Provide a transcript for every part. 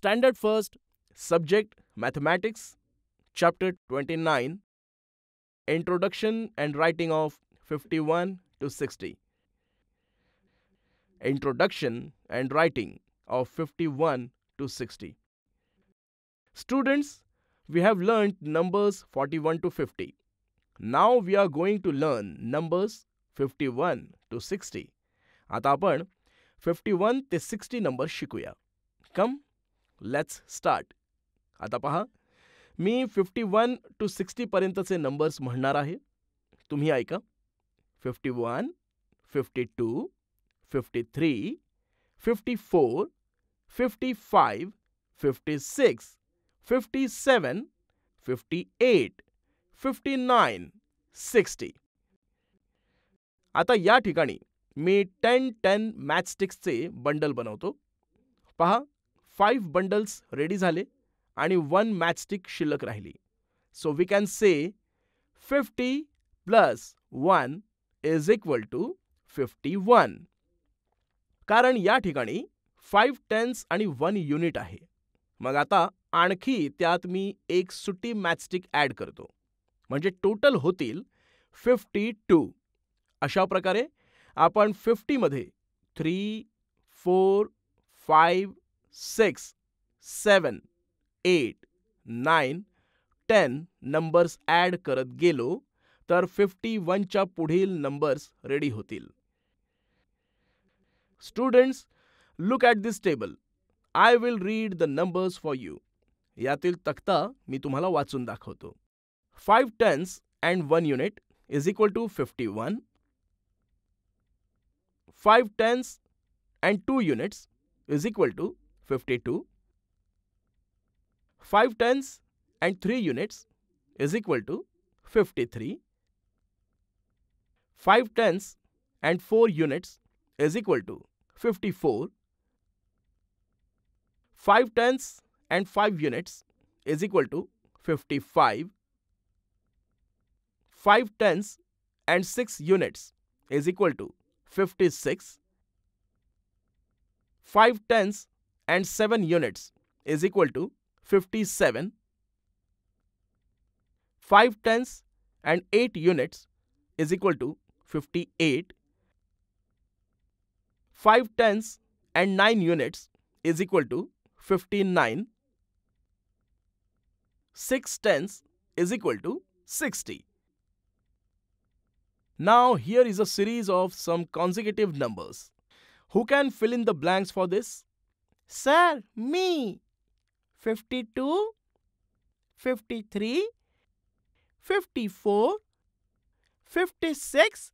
Standard First, Subject Mathematics, Chapter 29, Introduction and Writing of 51 to 60. Introduction and Writing of 51 to 60. Students, we have learned numbers 41 to 50. Now we are going to learn numbers 51 to 60. आता आपण 51 ते 60 number शिकूया. Come let's start. आता पहा, मी 51 to 60 पर्यंतचे numbers म्हणणार आहे. तुम्ही ऐका. 51, 52, 53, 54, 55, 56, 57, 58, 59, 60. आता या ठिकाणी मी 10 मॅचस्टिक्सचे बंडल बनवतो. पहा, 5 बंडल्स रेडी झाले आणि 1 मॅचस्टिक शिल्लक राहिली. So we can say 50 plus 1 is equal to 51. कारण या ठिकाणी 5 टेन्स आणि 1 युनिट आहे. मग आता आणखी त्यात मी एक सुट्टी मॅचस्टिक ॲड करतो, म्हणजे टोटल होतील 52. अशा प्रकारे आपण 50 मध्ये 3, 4, 5, 6, 7, 8, 9, 10 नंबर्स ॲड करत गेलो तर 51च्या पुढील नंबर्स रेडी होतील. Students, look at this table. I will read the numbers for you. यातील तक्ता मी तुम्हाला वाचून दाखवतो. 5 tens and 1 unit is equal to 51. 5 tenths and 2 units is equal to 52. 5 tenths and 3 units is equal to 53. 5 tenths and 4 units is equal to 54. 5 tenths and 5 units is equal to 55. 5 tenths and 6 units is equal to 56. 5 tenths and 7 units is equal to 57. 5 tenths and 8 units is equal to 58. 5 tenths and 9 units is equal to 59. 6 tenths is equal to 60. Now here is a series of some consecutive numbers. Who can fill in the blanks for this? Sir, me. 52, 53, 54, 56,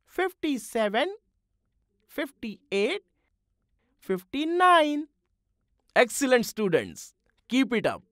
57, 58, 59. Excellent students. Keep it up.